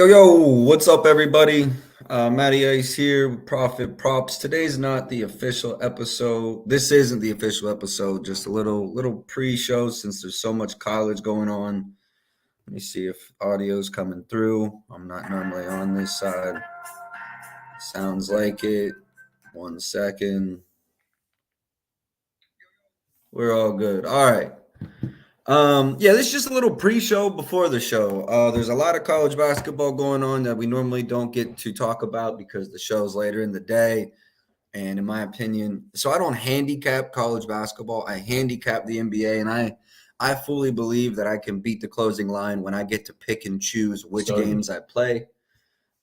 Yo, what's up, everybody? Mattyice here with Profit Props. Today's not the official episode. This isn't the official episode, just a little pre-show since there's so much college going on. Let me see if audio's coming through. I'm not normally on this side. Sounds like it. 1 second. We're all good. All right. Yeah, this is just a little pre-show before the show. There's a lot of college basketball going on that we normally don't get to talk about because the show's later in the day. And in my opinion, so I don't handicap college basketball. I handicap the NBA, and I fully believe that I can beat the closing line when I get to pick and choose which games I play.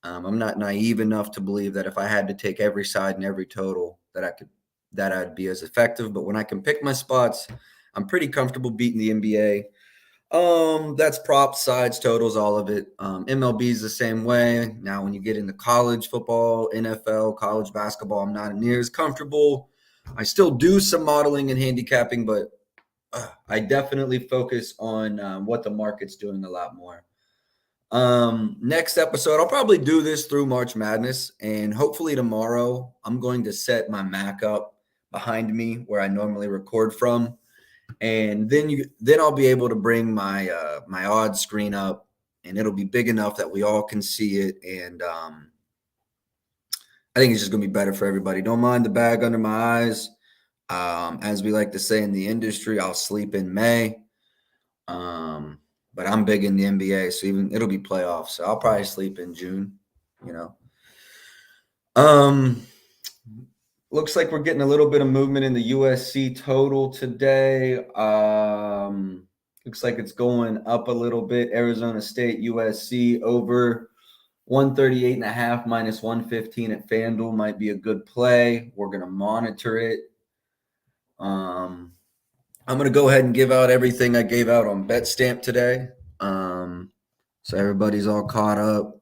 I'm not naive enough to believe that if I had to take every side and every total that I'd be as effective. But when I can pick my spots, I'm pretty comfortable beating the NBA. That's props, sides, totals, all of it. MLB is the same way. Now, when you get into college football, NFL, college basketball, I'm not near as comfortable. I still do some modeling and handicapping, but I definitely focus on what the market's doing a lot more. Next episode, I'll probably do this through March Madness, and hopefully tomorrow I'm going to set my Mac up behind me where I normally record from. And then I'll be able to bring my my odds screen up, and it'll be big enough that we all can see it. And I think it's just gonna be better for everybody. Don't mind the bag under my eyes. As we like to say in the industry, I'll sleep in May. But I'm big in the NBA, so even it'll be playoffs. So I'll probably sleep in June. You know. Looks like we're getting a little bit of movement in the USC total today. Looks like it's going up a little bit. Arizona State, USC over 138.5 minus 115 at FanDuel might be a good play. We're going to monitor it. I'm going to go ahead and give out everything I gave out on BetStamp today. So everybody's all caught up.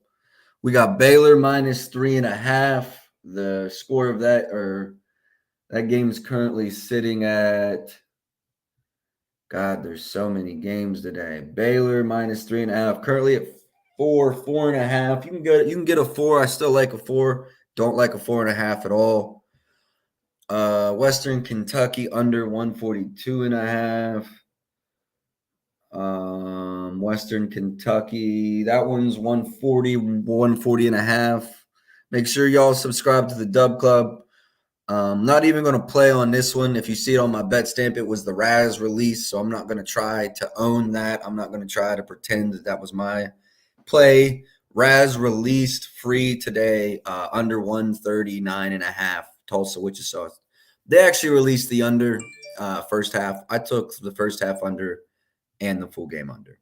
We got Baylor minus 3.5. The score of that game is currently sitting at, God, there's so many games today. Baylor minus 3.5, currently at 4.5. You can get a 4. I still like a 4. Don't like a 4.5 at all. Western Kentucky under 142.5. Western Kentucky, that one's 140.5. Make sure y'all subscribe to the Dub Club. Not even going to play on this one. If you see it on my bet stamp, it was the Raz release, so I'm not going to try to own that. I'm not going to try to pretend that was my play. Raz released free today, under 139.5, Tulsa, Wichita. They actually released the under first half. I took the first half under and the full game under.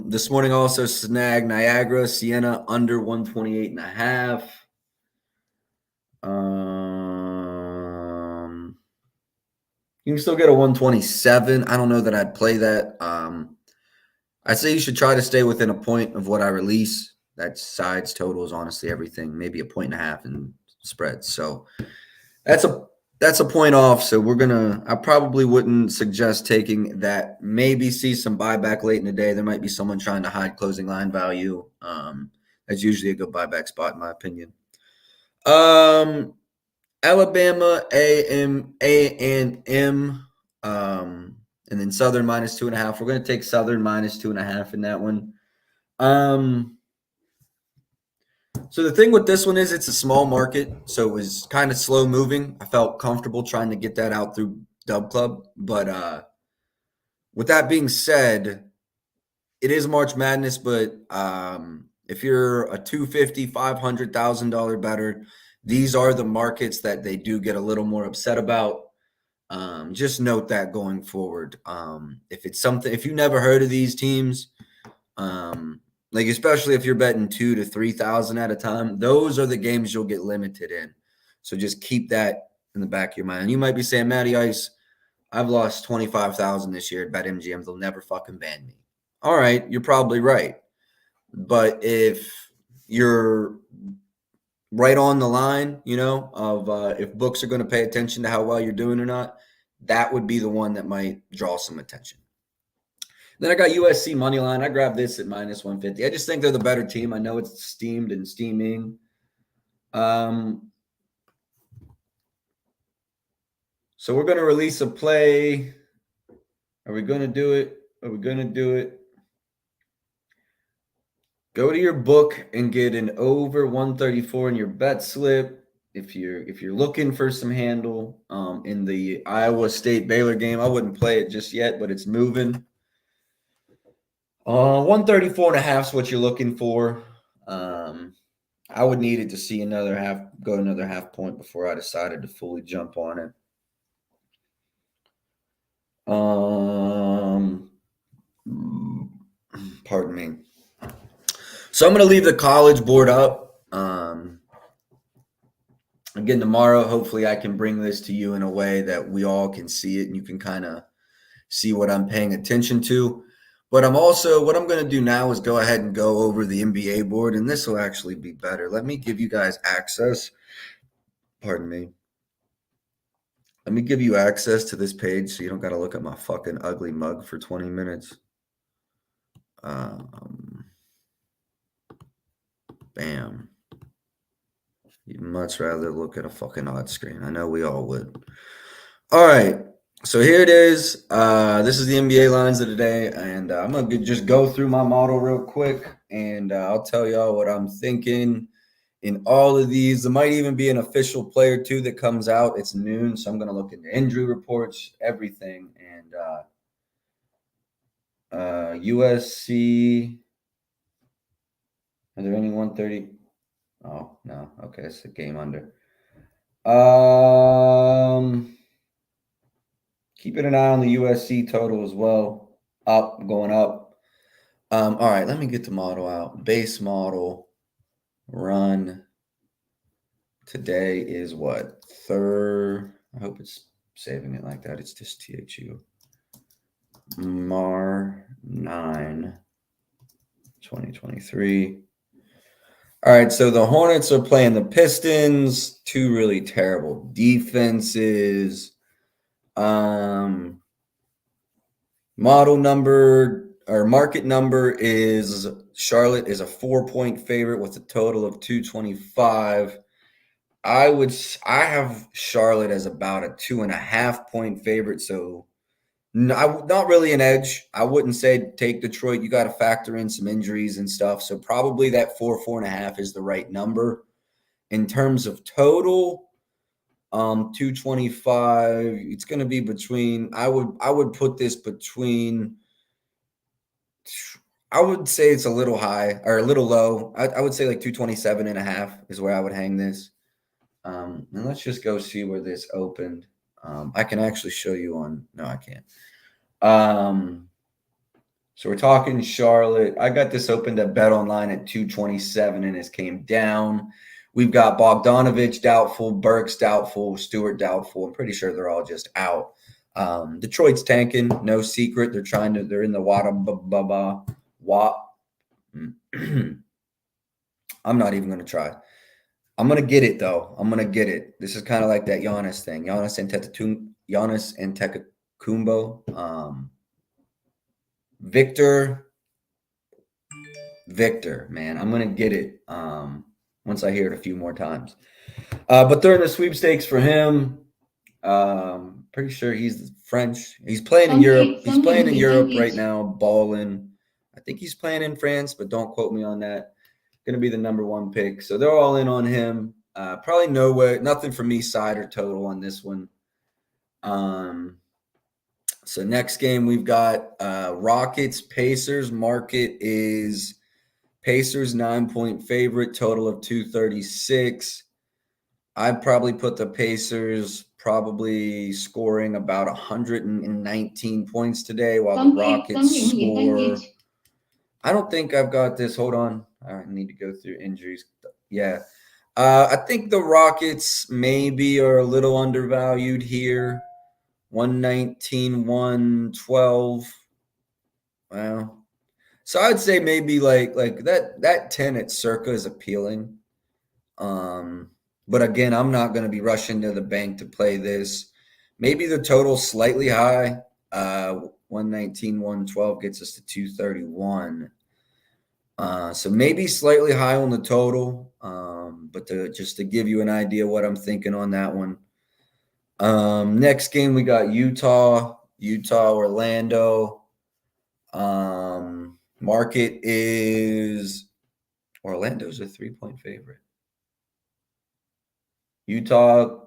This morning also snagged Niagara, Siena under 128.5. You can still get a 127. I don't know that I'd play that. I'd say you should try to stay within a point of what I release. That's sides, totals, honestly, everything. Maybe a 1.5 in spreads. So that's a point off. So I probably wouldn't suggest taking that. Maybe see some buyback late in the day. There might be someone trying to hide closing line value. That's usually a good buyback spot, in my opinion. Alabama, A&M, and then Southern minus 2.5. We're going to take Southern minus 2.5 in that one. So the thing with this one is it's a small market, so it was kind of slow moving. I felt comfortable trying to get that out through Dub Club. But with that being said, it is March Madness, but if you're a $250,000, $500,000 bettor, these are the markets that they do get a little more upset about. Just note that going forward. If you never heard of these teams, like especially if you're betting 2,000 to 3,000 at a time, those are the games you'll get limited in. So just keep that in the back of your mind. You might be saying, Matty Ice, I've lost 25,000 this year at BetMGM. They'll never fucking ban me. All right, you're probably right. But if you're right on the line, of if books are going to pay attention to how well you're doing or not, that would be the one that might draw some attention. Then I got USC money line. I grabbed this at -150. I just think they're the better team. I know it's steamed and steaming. So we're going to release a play. Are we going to do it? Are we going to do it? Go to your book and get an over 134 in your bet slip. If you're looking for some handle in the Iowa State Baylor game, I wouldn't play it just yet, but it's moving. 134.5 is what you're looking for. I would need it to see another half point before I decided to fully jump on it. Pardon me. So I'm going to leave the college board up. Again, tomorrow, hopefully I can bring this to you in a way that we all can see it and you can kind of see what I'm paying attention to. But what I'm going to do now is go ahead and go over the NBA board, and this will actually be better. Let me give you guys access. Pardon me. Let me give you access to this page so you don't got to look at my fucking ugly mug for 20 minutes. Bam. You'd much rather look at a fucking odd screen. I know we all would. All right. So here it is. This is the NBA lines of the day, and I'm going to just go through my model real quick, and I'll tell y'all what I'm thinking in all of these. There might even be an official player, too, that comes out. It's noon, so I'm going to look into injury reports, everything, and USC. Are there any 130? Oh, no. Okay, it's a game under. Keeping an eye on the USC total as well. Going up. All right, let me get the model out. Base model run today is what? Third. I hope it's saving it like that. It's just THU. Mar 9 2023. All right, so the Hornets are playing the Pistons. Two really terrible defenses. Model number or market number is Charlotte is a 4-point favorite with a total of 225. I have Charlotte as about a 2.5-point favorite, so not really an edge. I wouldn't say take Detroit. You got to factor in some injuries and stuff, so probably that 4.5 is the right number. In terms of total, 225. It's going to be between. I would put this between. I would say it's a little high or a little low. I would say like 227.5 is where I would hang this. And let's just go see where this opened. I can actually show you on. No, I can't. So we're talking Charlotte. I got this opened at Bet Online at 227 and it came down. We've got Bogdanovich doubtful, Burks doubtful, Stewart doubtful. I'm pretty sure they're all just out. Detroit's tanking, no secret. They're in the I'm not even going to try. I'm going to get it, though. I'm going to get it. This is kind of like that Giannis thing. Giannis Antetokounmpo. Victor, man. I'm going to get it once I hear it a few more times. But they're in the sweepstakes for him. Pretty sure he's French. He's playing in Europe. He's playing in Europe right now, balling. I think he's playing in France, but don't quote me on that. Going to be the number 1 pick. So they're all in on him. Probably nothing for me side or total on this one. So next game we've got Rockets Pacers. Market is Pacers 9-point favorite, total of 236. I'd probably put the Pacers probably scoring about 119 points today while the Rockets score. I don't think I've got this. Hold on. I need to go through injuries. Yeah. I think the Rockets maybe are a little undervalued here. 119, 112. Well, so I'd say maybe like that 10 at circa is appealing. But again, I'm not going to be rushing to the bank to play this. Maybe the total slightly high. 119, 112 gets us to 231. So maybe slightly high on the total, but just to give you an idea what I'm thinking on that one. Next game we got Utah, Orlando. Market is Orlando's a 3-point favorite. Utah,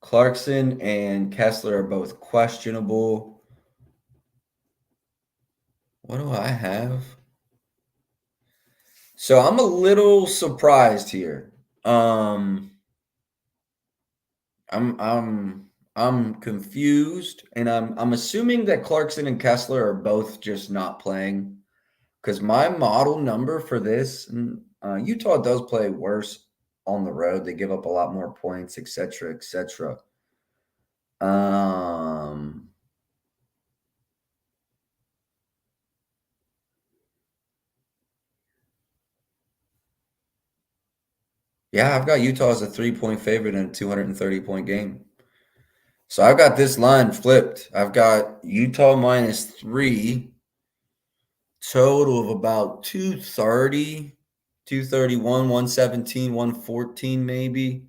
Clarkson and Kessler are both questionable. What do I have? So I'm a little surprised here. I'm confused, and I'm assuming that Clarkson and Kessler are both just not playing, because my model number for this, Utah does play worse on the road. They give up a lot more points, etc., etc. Yeah, I've got Utah as a 3-point favorite in a 230-point game. So I've got this line flipped. I've got Utah -3, total of about 230, 231, 117, 114 maybe.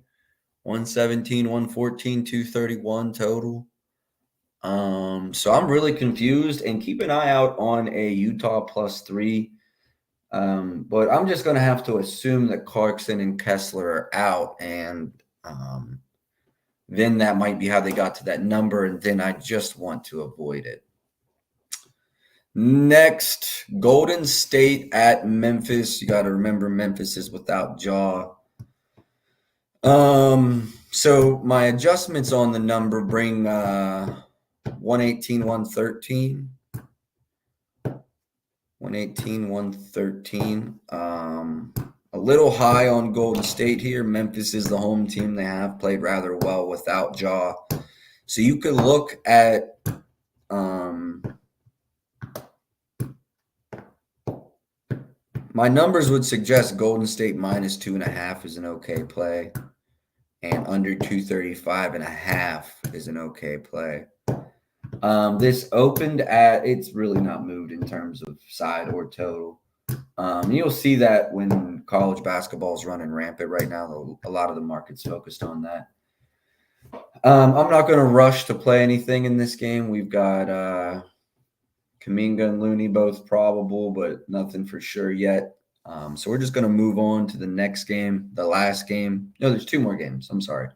117, 114, 231 total. So I'm really confused, and keep an eye out on a Utah +3. But I'm just going to have to assume that Clarkson and Kessler are out, and then that might be how they got to that number, and then I just want to avoid it. Next, Golden State at Memphis. You got to remember Memphis is without Ja. So my adjustments on the number bring 118, 113. 118, 113. A little high on Golden State here. Memphis is the home team. They have played rather well without Ja. So you could look at my numbers would suggest Golden State -2.5 is an okay play, and under 235.5 is an okay play. This opened at, it's really not moved in terms of side or total. You'll see that when college basketball is running rampant right now, a lot of the market's focused on that. I'm not going to rush to play anything in this game. We've got Kuminga and Looney both probable, but nothing for sure yet. So we're just going to move on to the next game, the last game. No, there's 2 more games. I'm sorry.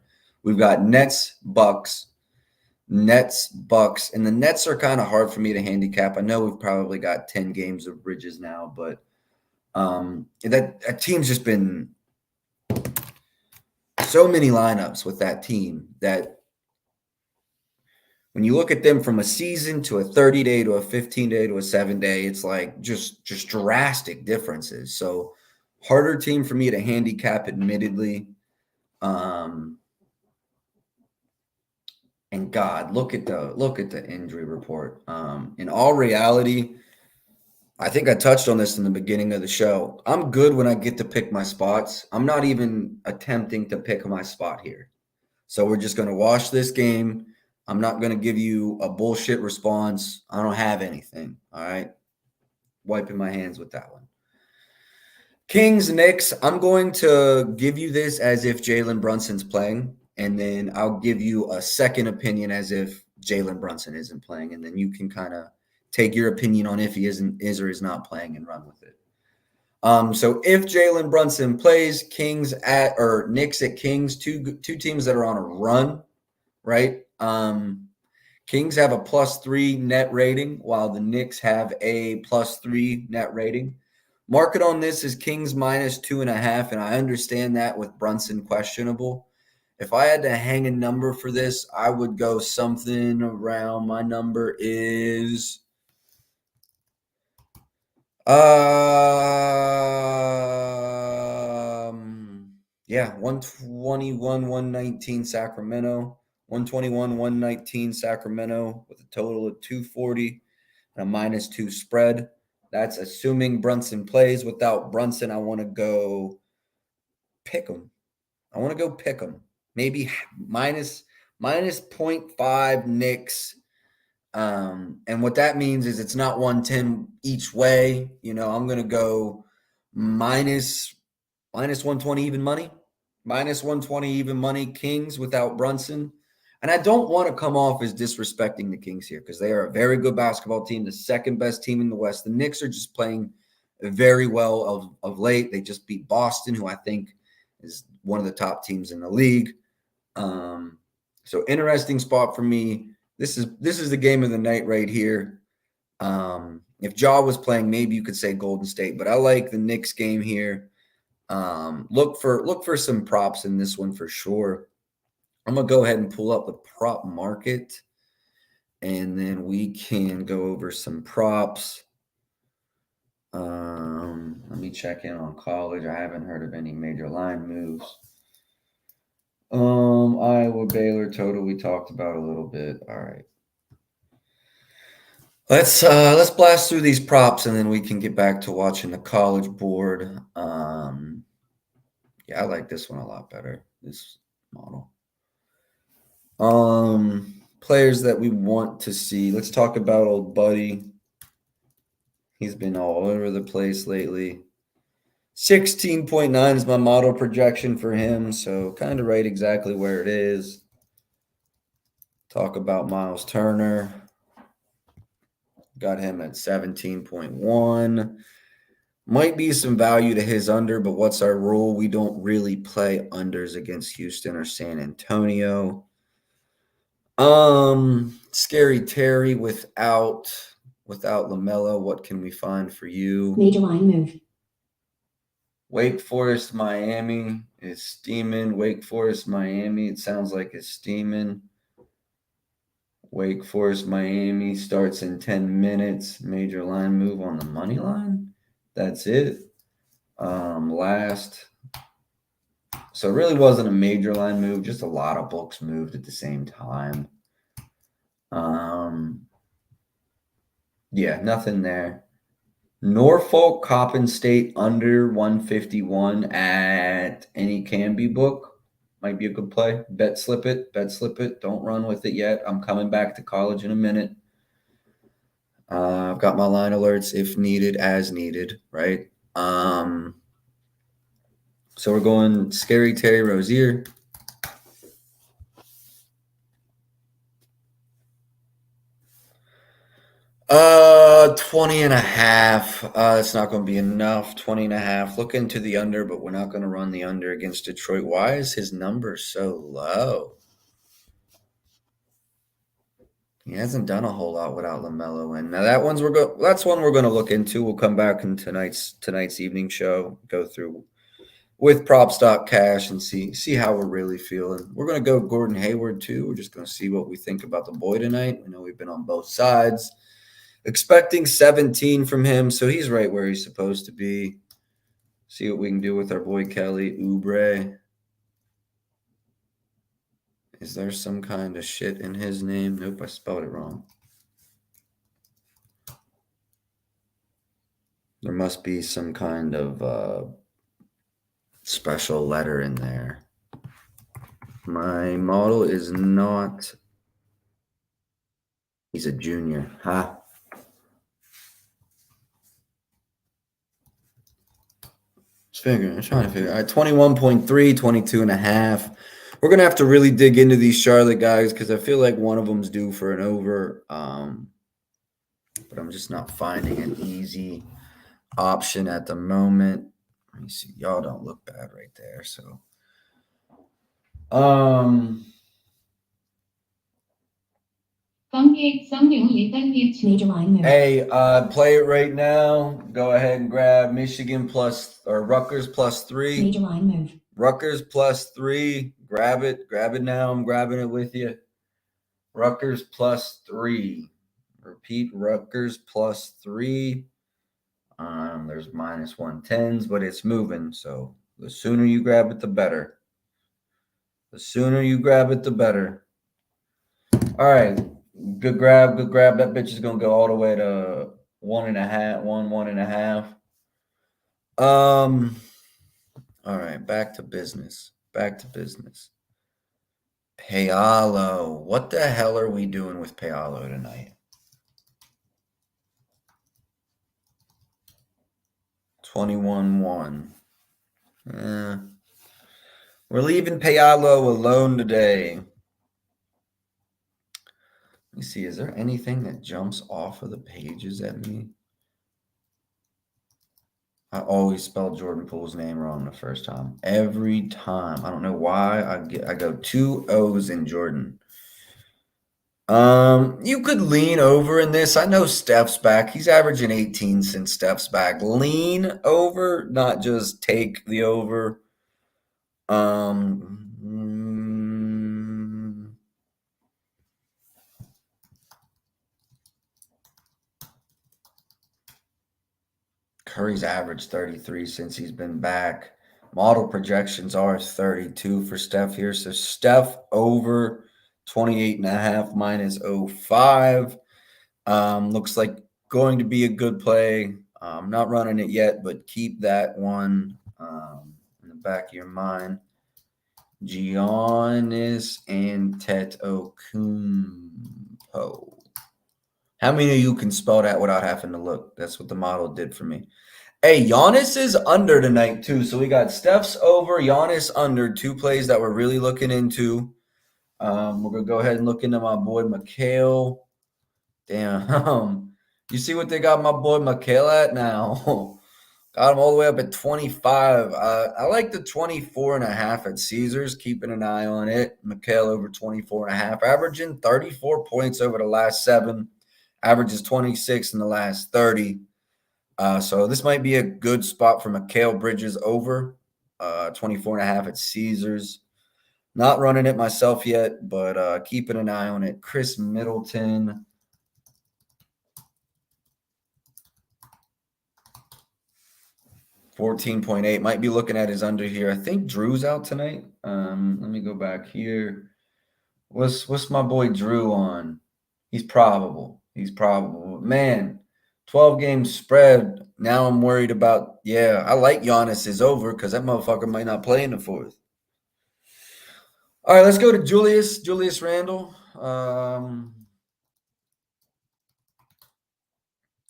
We've got Nets, Bucks, and the Nets are kind of hard for me to handicap. I know we've probably got 10 games of Bridges now, but that team's just been so many lineups with that team that when you look at them from a season to a 30-day to a 15-day to a 7-day, it's like just drastic differences. So harder team for me to handicap, admittedly. And God, look at the injury report. In all reality, I think I touched on this in the beginning of the show. I'm good when I get to pick my spots. I'm not even attempting to pick my spot here. So we're just going to watch this game. I'm not going to give you a bullshit response. I don't have anything. All right. Wiping my hands with that one. Kings, Knicks. I'm going to give you this as if Jalen Brunson's playing, and then I'll give you a second opinion as if Jalen Brunson isn't playing, and then you can kind of take your opinion on if he is or is not playing and run with it. So if Jalen Brunson plays, Kings at or Knicks at Kings, two teams that are on a run, right? Kings have a +3 net rating, while the Knicks have a +3 net rating. Market on this is Kings -2.5, and I understand that with Brunson questionable. If I had to hang a number for this, I would go something around, my number is 121, 119 Sacramento. 121, 119 Sacramento with a total of 240 and a -2 spread. That's assuming Brunson plays. Without Brunson, I want to go pick him. Maybe minus 0.5 Knicks, And what that means is it's not 110 each way. I'm going to go minus 120 even money, minus 120 even money Kings without Brunson. And I don't want to come off as disrespecting the Kings here because they are a very good basketball team, the second best team in the West. The Knicks are just playing very well of late. They just beat Boston, who I think is one of the top teams in the league. So interesting spot for me. This is the game of the night right here. If Ja was playing, maybe you could say Golden State, but I like the Knicks game here. Look for some props in this one for sure. I'm gonna go ahead and pull up the prop market, and then we can go over some props. Let me check in on college. I haven't heard of any major line moves. Iowa Baylor total we talked about a little bit. All right. Let's blast through these props and then we can get back to watching the college board. Yeah, I like this one a lot better. This model. Players that we want to see. Let's talk about old buddy. He's been all over the place lately. 16.9 is my model projection for him, so kind of right exactly where it is. Talk about Miles Turner. Got him at 17.1. Might be some value to his under, but what's our rule? We don't really play unders against Houston or San Antonio. Scary Terry without LaMelo. What can we find for you? Major line move. Wake Forest, Miami is steaming. Wake Forest, Miami. It sounds like it's steaming. Wake Forest, Miami starts in 10 minutes. Major line move on the money line. That's it. Last. So it really wasn't a major line move. Just a lot of books moved at the same time. Yeah, nothing there. Norfolk, Coppin State under 151 at any Canby book. Might be a good play. Bet slip it. Don't run with it yet. I'm coming back to college in a minute. I've got my line alerts if needed, as needed, right? So we're going Scary Terry Rozier. Uh, 20 and a half. It's not going to be enough. 20 and a half. Look into the under, but we're not going to run the under against Detroit. Why is his number so low? He hasn't done a whole lot without LaMelo, and now that's one we're going to look into. We'll come back in tonight's evening show, go through with props.cash and see how we're really feeling. We're going to go Gordon Hayward too. We're just going to see what we think about the boy tonight. We know we've been on both sides. Expecting 17 from him, so he's right where he's supposed to be. See what we can do with our boy Kelly Oubre. Is there some kind of shit in his name? Nope, I spelled it wrong. There must be some kind of special letter in there. My model is not. He's a junior. Ha. I'm trying to figure. All right, 21.3, 22 and a half. We're going to have to really dig into these Charlotte guys because I feel like one of them's due for an over. But I'm just not finding an easy option at the moment. Let me see. Y'all don't look bad right there. So, Major line move. hey, play it right now. Go ahead and grab Michigan or Rutgers +3. Major line move. Rutgers +3. Grab it now. I'm grabbing it with you. Rutgers +3. Repeat, Rutgers +3. There's -110s, but it's moving. So the sooner you grab it, the better. The sooner you grab it, the better. All right. Good grab. That bitch is going to go all the way to 1.5. All right. Back to business. Paolo. What the hell are we doing with Paolo tonight? 21-1. Yeah. We're leaving Payalo alone today. Let me see. Is there anything that jumps off of the pages at me? I always spell Jordan Poole's name wrong the first time. Every time. I don't know why. I go 2 O's in Jordan. You could lean over in this. I know Steph's back. He's averaging 18 since Steph's back. Lean over, not just take the over. Curry's averaged 33 since he's been back. Model projections are 32 for Steph here. So Steph over 28.5 minus 0.5. Looks like going to be a good play. Not running it yet, but keep that one in the back of your mind. Giannis Antetokounmpo. How many of you can spell that without having to look? That's what the model did for me. Hey, Giannis is under tonight, too. So we got Steph's over, Giannis under, 2 plays that we're really looking into. We're going to go ahead and look into my boy Mikhail. Damn. You see what they got my boy Mikhail at now? Got him all the way up at 25. I like the 24.5 at Caesars, keeping an eye on it. Mikhail over 24.5, averaging 34 points over the last 7. Averages 26 in the last 30. So this might be a good spot for Mikhail Bridges over 24.5 at Caesars. Not running it myself yet, but keeping an eye on it. Chris Middleton. $14.8. Might be looking at his under here. I think Drew's out tonight. Let me go back here. What's my boy Drew on? He's probable. Man, 12 games spread. Now I'm worried about, I like Giannis is over because that motherfucker might not play in the 4th. All right, let's go to Julius Randle.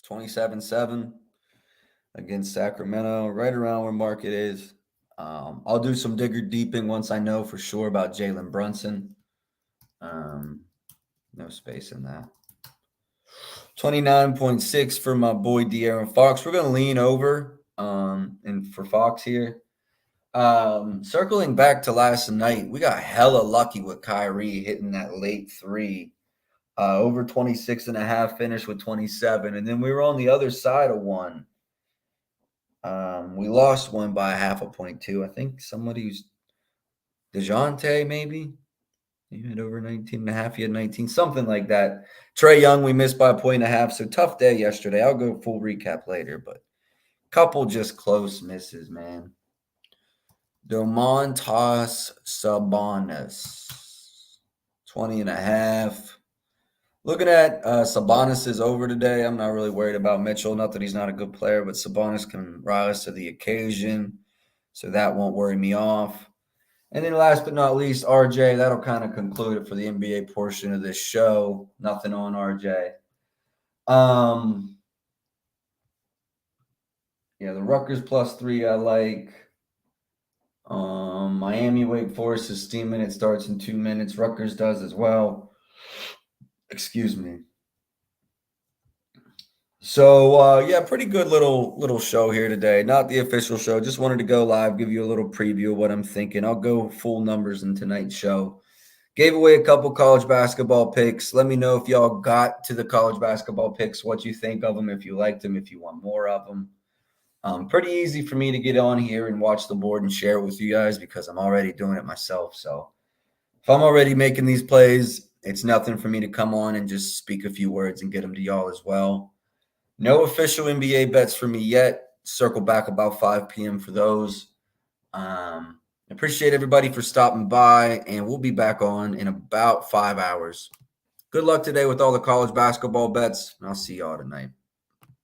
27-7 against Sacramento, right around where market is. I'll do some digger deeping once I know for sure about Jalen Brunson. No space in that. 29.6 for my boy De'Aaron Fox. We're going to lean over and for Fox here. Circling back to last night, we got hella lucky with Kyrie hitting that late 3. Over 26.5, finished with 27. And then we were on the other side of one. We lost one by 0.5 point too. I think somebody's DeJounte maybe. He had over 19.5. He had 19, something like that. Trae Young, we missed by 1.5. So tough day yesterday. I'll go full recap later, but couple just close misses, man. Domantas Sabonis, 20.5. Looking at Sabonis is over today. I'm not really worried about Mitchell. Not that he's not a good player, but Sabonis can rise to the occasion. So that won't worry me off. And then last but not least, RJ. That'll kind of conclude it for the NBA portion of this show. Nothing on RJ. The Rutgers +3 I like. Miami Wake Forest is steaming. It starts in 2 minutes. Rutgers does as well. Excuse me. So pretty good little show here today. Not the official show. Just wanted to go live, give you a little preview of what I'm thinking. I'll go full numbers in tonight's show. Gave away a couple college basketball picks. Let me know if y'all got to the college basketball picks, what you think of them, if you liked them, if you want more of them. Pretty easy for me to get on here and watch the board and share it with you guys because I'm already doing it myself. So if I'm already making these plays, it's nothing for me to come on and just speak a few words and get them to y'all as well. No official NBA bets for me yet. Circle back about 5 p.m. for those. Appreciate everybody for stopping by, and we'll be back on in about 5 hours. Good luck today with all the college basketball bets, and I'll see y'all tonight.